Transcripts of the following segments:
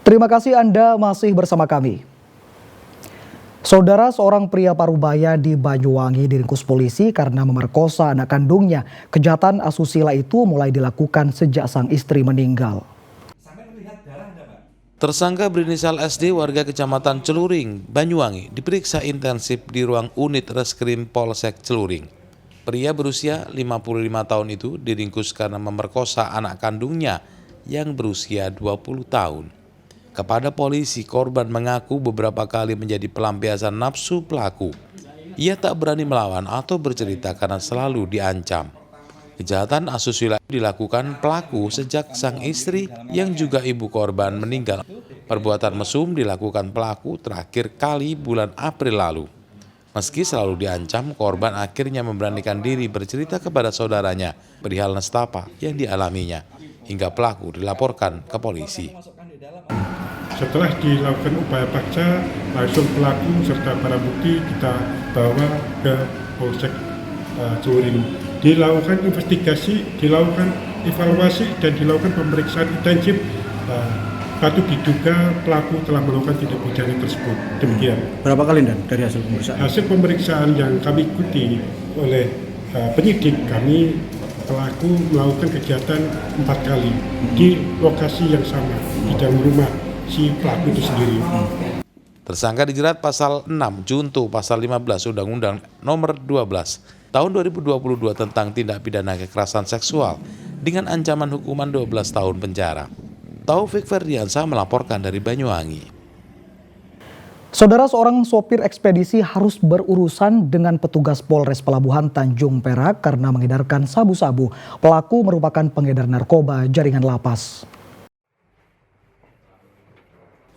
Terima kasih Anda masih bersama kami. Saudara, seorang pria Parubaya di Banyuwangi diringkus polisi karena memerkosa anak kandungnya. Kejahatan asusila itu mulai dilakukan sejak sang istri meninggal. Tersangka berinisial SD warga Kecamatan Celuring, Banyuwangi diperiksa intensif di ruang unit Reskrim Polsek Celuring. Pria berusia 55 tahun itu diringkus karena memerkosa anak kandungnya yang berusia 20 tahun. Kepada polisi, korban mengaku beberapa kali menjadi pelampiasan nafsu pelaku. Ia tak berani melawan atau bercerita karena selalu diancam. Kejahatan asusila dilakukan pelaku sejak sang istri yang juga ibu korban meninggal. Perbuatan mesum dilakukan pelaku terakhir kali bulan April lalu. Meski selalu diancam, korban akhirnya memberanikan diri bercerita kepada saudaranya perihal nestapa yang dialaminya, hingga pelaku dilaporkan ke polisi. Setelah dilakukan upaya paksa, langsung pelaku serta barang bukti kita bawa ke Polsek Celuring. Dilakukan investigasi, dilakukan evaluasi, dan dilakukan pemeriksaan intensif. Patut diduga pelaku telah melakukan tindak pidana tersebut. Demikian. Berapa kali dan dari hasil pemeriksaan? Hasil pemeriksaan yang kami ikuti oleh penyidik, kami pelaku melakukan kegiatan 4 kali di lokasi yang sama, di dalam rumah si pelaku itu sendiri. Tersangka dijerat pasal 6 junto pasal 15 Undang-Undang Nomor 12 Tahun 2022 tentang tindak pidana kekerasan seksual dengan ancaman hukuman 12 tahun penjara. Taufik Ferdiansyah melaporkan dari Banyuwangi. Saudara, seorang sopir ekspedisi harus berurusan dengan petugas Polres Pelabuhan Tanjung Perak karena mengedarkan sabu-sabu. Pelaku merupakan pengedar narkoba jaringan lapas.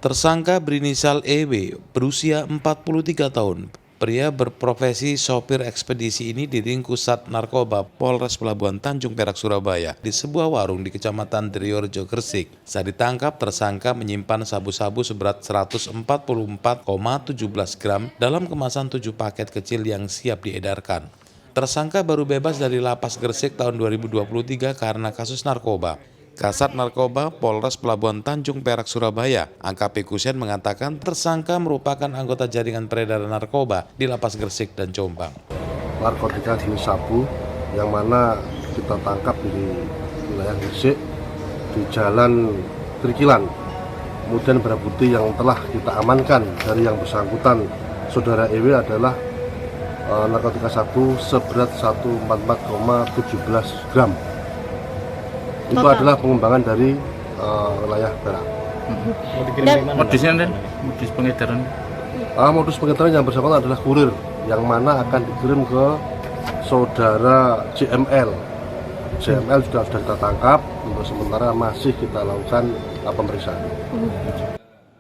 Tersangka berinisial EW berusia 43 tahun. Pria berprofesi sopir ekspedisi ini diringkus Sat Narkoba Polres Pelabuhan Tanjung Perak, Surabaya di sebuah warung di Kecamatan Driorejo, Gresik. Saat ditangkap, tersangka menyimpan sabu-sabu seberat 144,17 gram dalam kemasan 7 paket kecil yang siap diedarkan. Tersangka baru bebas dari lapas Gresik tahun 2023 karena kasus narkoba. Kasat Narkoba Polres Pelabuhan Tanjung Perak, Surabaya, AKP Kusen mengatakan tersangka merupakan anggota jaringan peredaran narkoba di lapas Gresik dan Jombang. Narkotika jenis sabu yang mana kita tangkap di wilayah Gresik di Jalan Trikilan. Kemudian barang bukti yang telah kita amankan dari yang bersangkutan saudara EW adalah narkotika sabu seberat 144,17 gram. Itu adalah pengembangan dari wilayah Perak. Modusnya dan modus pengedaran? Modus pengedaran yang bersangkutan adalah kurir yang mana akan dikirim ke saudara JML. JML sudah kita tangkap, untuk sementara masih kita lakukan pemeriksaan.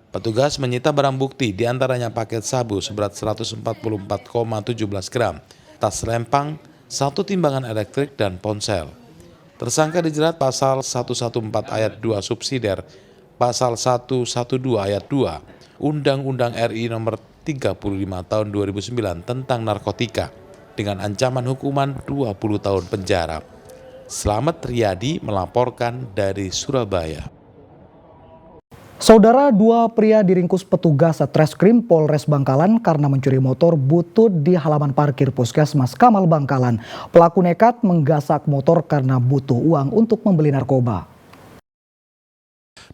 Petugas menyita barang bukti, diantaranya paket sabu seberat 144,17 gram, tas rempang, 1 timbangan elektrik, dan ponsel. Tersangka dijerat pasal 114 ayat 2 subsidiar, pasal 112 ayat 2, Undang-Undang RI nomor 35 tahun 2009 tentang narkotika dengan ancaman hukuman 20 tahun penjara. Slamet Riyadi melaporkan dari Surabaya. Saudara, 2 pria diringkus petugas Satreskrim Polres Bangkalan karena mencuri motor butut di halaman parkir Puskesmas Kamal Bangkalan. Pelaku nekat menggasak motor karena butuh uang untuk membeli narkoba.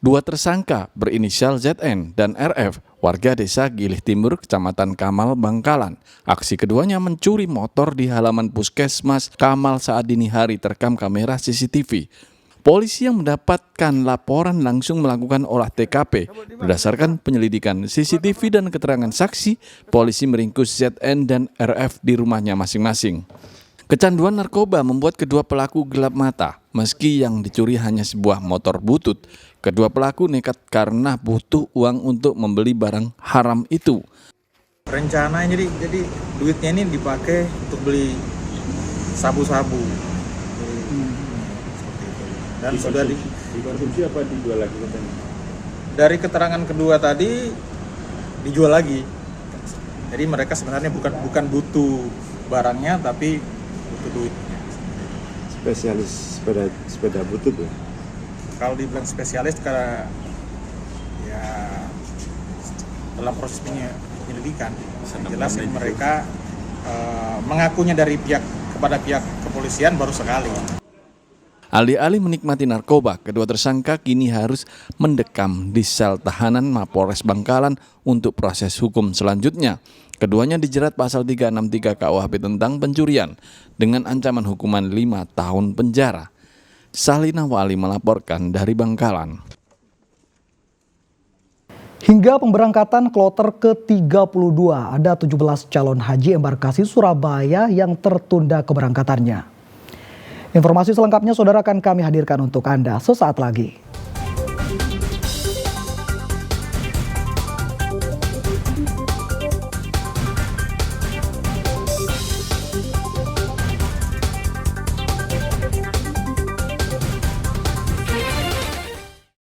2 tersangka berinisial ZN dan RF, warga desa Gilih Timur, Kecamatan Kamal Bangkalan. Aksi keduanya mencuri motor di halaman Puskesmas Kamal saat dini hari terekam kamera CCTV. Polisi yang mendapatkan laporan langsung melakukan olah TKP. Berdasarkan penyelidikan CCTV dan keterangan saksi, polisi meringkus ZN dan RF di rumahnya masing-masing. Kecanduan narkoba membuat kedua pelaku gelap mata. Meski yang dicuri hanya sebuah motor butut, kedua pelaku nekat karena butuh uang untuk membeli barang haram itu. Rencana jadi duitnya ini dipakai untuk beli sabu-sabu. Dan sudah dikonsumsi apa dijual lagi katanya? Dari keterangan kedua tadi dijual lagi. Jadi mereka sebenarnya bukan butuh barangnya tapi butuh duitnya. Spesialis sepeda butut ya? Kalau dibilang spesialis karena ya dalam proses penyelidikan. Jelas mereka mengakunya dari kepada pihak kepolisian baru sekali. Alih-alih menikmati narkoba, kedua tersangka kini harus mendekam di sel tahanan Mapolres Bangkalan untuk proses hukum selanjutnya. Keduanya dijerat pasal 363 KUHP tentang pencurian dengan ancaman hukuman 5 tahun penjara. Salina Wali melaporkan dari Bangkalan. Hingga pemberangkatan kloter ke-32, ada 17 calon haji embarkasi Surabaya yang tertunda keberangkatannya. Informasi selengkapnya saudara akan kami hadirkan untuk Anda sesaat lagi.